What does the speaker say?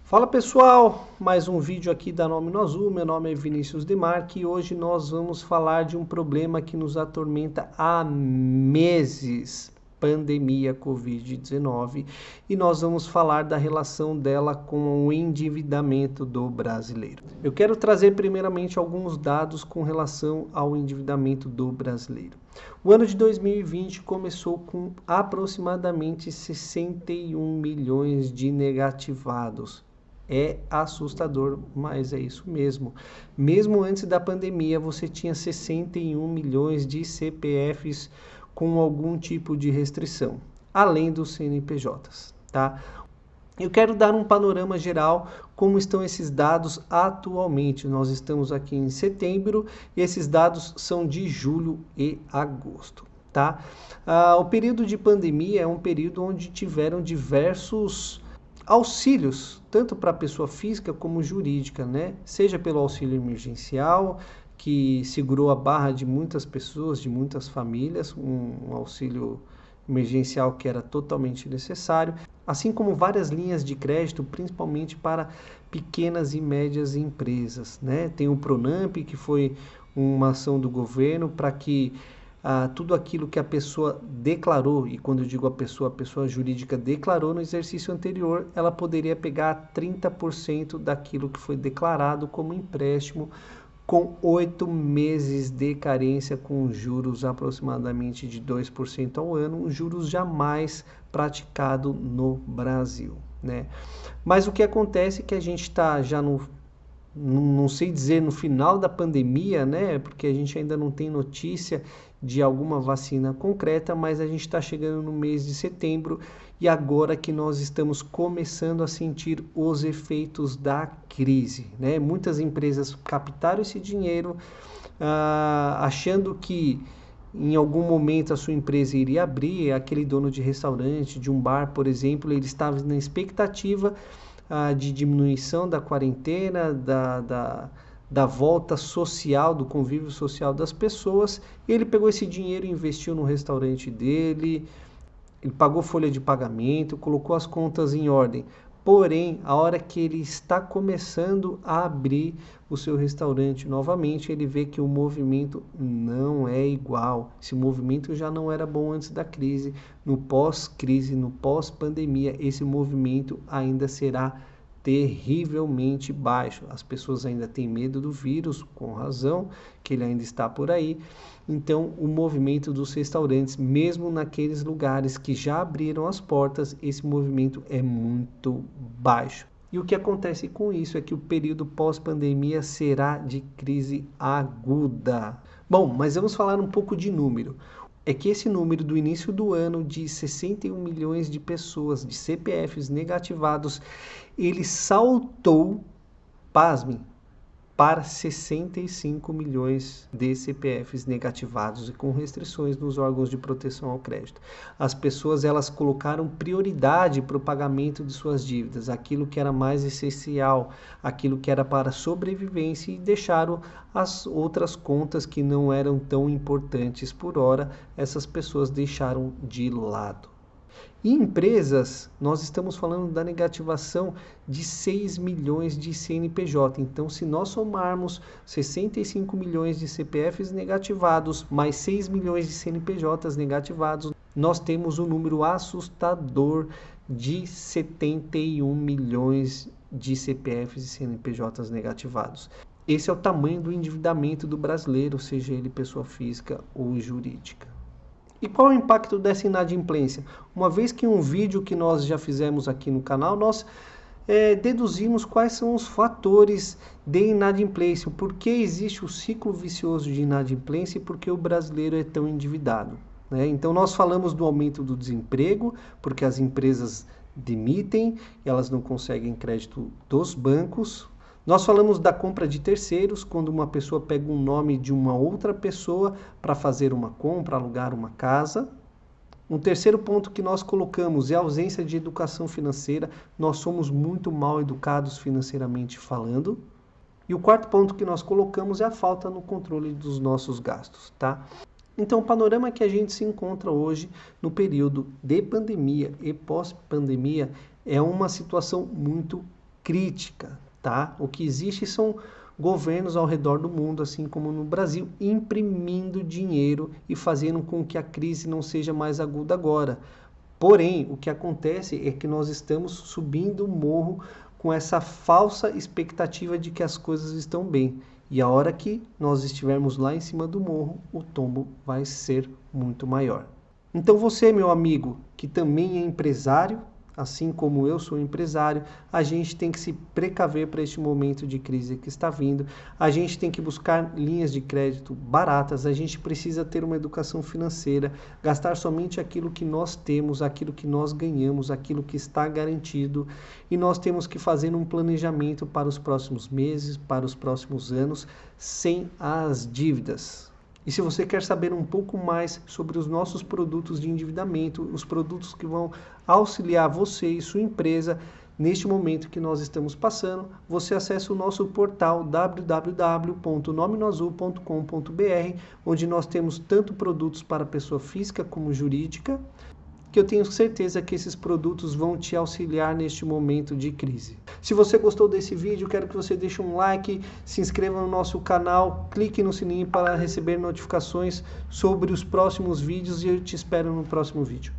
Fala pessoal, mais um vídeo aqui da Nome No Azul. Meu nome é Vinícius Demarque e hoje nós vamos falar de um problema que nos atormenta há meses, pandemia Covid-19, e nós vamos falar da relação dela com o endividamento do brasileiro. Eu quero trazer primeiramente alguns dados com relação ao endividamento do brasileiro. O ano de 2020 começou com aproximadamente 61 milhões de negativados. É assustador, mas é isso mesmo. Mesmo antes da pandemia, você tinha 61 milhões de CPFs com algum tipo de restrição, além dos CNPJs, tá? Eu quero dar um panorama geral como estão esses dados atualmente. Nós estamos aqui em setembro e esses dados são de julho e agosto, tá? O período de pandemia é um período onde tiveram diversos auxílios, tanto para a pessoa física como jurídica, né? Seja pelo auxílio emergencial, que segurou a barra de muitas pessoas, de muitas famílias, um auxílio emergencial que era totalmente necessário, assim como várias linhas de crédito, principalmente para pequenas e médias empresas, né? Tem o Pronamp, que foi uma ação do governo para que tudo aquilo que a pessoa declarou, e quando eu digo a pessoa jurídica declarou no exercício anterior, ela poderia pegar 30% daquilo que foi declarado como empréstimo, com 8 meses de carência, com juros aproximadamente de 2% ao ano, um juros jamais praticado no Brasil, né? Mas o que acontece é que a gente está já não sei dizer no final da pandemia, né? Porque a gente ainda não tem notícia de alguma vacina concreta, mas a gente está chegando no mês de setembro e agora que nós estamos começando a sentir os efeitos da crise, né? Muitas empresas captaram esse dinheiro achando que em algum momento a sua empresa iria abrir. Aquele dono de restaurante, de um bar, por exemplo, ele estava na expectativa de diminuição da quarentena, da volta social, do convívio social das pessoas. Ele pegou esse dinheiro e investiu no restaurante dele, ele pagou folha de pagamento, colocou as contas em ordem. Porém, a hora que ele está começando a abrir o seu restaurante novamente, ele vê que o movimento não é igual. Esse movimento já não era bom antes da crise. No pós-crise, no pós-pandemia, esse movimento ainda será terrivelmente baixo. As pessoas ainda têm medo do vírus, com razão, que ele ainda está por aí. Então, o movimento dos restaurantes, mesmo naqueles lugares que já abriram as portas, esse movimento é muito baixo. E o que acontece com isso é que o período pós-pandemia será de crise aguda. Bom, mas vamos falar um pouco de número. É que esse número do início do ano de 61 milhões de pessoas, de CPFs negativados, ele saltou, pasmem, para 65 milhões de CPFs negativados e com restrições nos órgãos de proteção ao crédito. As pessoas, elas colocaram prioridade para o pagamento de suas dívidas, aquilo que era mais essencial, aquilo que era para sobrevivência, e deixaram as outras contas que não eram tão importantes por hora, essas pessoas deixaram de lado. E empresas, nós estamos falando da negativação de 6 milhões de CNPJ. Então, se nós somarmos 65 milhões de CPFs negativados, mais 6 milhões de CNPJs negativados, nós temos um número assustador de 71 milhões de CPFs e CNPJs negativados. Esse é o tamanho do endividamento do brasileiro, seja ele pessoa física ou jurídica. E qual é o impacto dessa inadimplência? Uma vez que um vídeo que nós já fizemos aqui no canal, nós deduzimos quais são os fatores de inadimplência, por que existe o ciclo vicioso de inadimplência e por que o brasileiro é tão endividado, né? Então nós falamos do aumento do desemprego, porque as empresas demitem, elas não conseguem crédito dos bancos. Nós falamos da compra de terceiros, quando uma pessoa pega um nome de uma outra pessoa para fazer uma compra, alugar uma casa. Um terceiro ponto que nós colocamos é a ausência de educação financeira. Nós somos muito mal educados financeiramente falando. E o quarto ponto que nós colocamos é a falta no controle dos nossos gastos, tá? Então, o panorama que a gente se encontra hoje no período de pandemia e pós-pandemia é uma situação muito crítica, tá? O que existe são governos ao redor do mundo, assim como no Brasil, imprimindo dinheiro e fazendo com que a crise não seja mais aguda agora. Porém, o que acontece é que nós estamos subindo o morro com essa falsa expectativa de que as coisas estão bem. E a hora que nós estivermos lá em cima do morro, o tombo vai ser muito maior. Então você, meu amigo, que também é empresário, assim como eu sou empresário, a gente tem que se precaver para este momento de crise que está vindo. A gente tem que buscar linhas de crédito baratas, a gente precisa ter uma educação financeira, gastar somente aquilo que nós temos, aquilo que nós ganhamos, aquilo que está garantido. E nós temos que fazer um planejamento para os próximos meses, para os próximos anos, sem as dívidas. E se você quer saber um pouco mais sobre os nossos produtos de endividamento, os produtos que vão auxiliar você e sua empresa neste momento que nós estamos passando, você acessa o nosso portal www.nominoazul.com.br, onde nós temos tanto produtos para pessoa física como jurídica, que eu tenho certeza que esses produtos vão te auxiliar neste momento de crise. Se você gostou desse vídeo, quero que você deixe um like, se inscreva no nosso canal, clique no sininho para receber notificações sobre os próximos vídeos e eu te espero no próximo vídeo.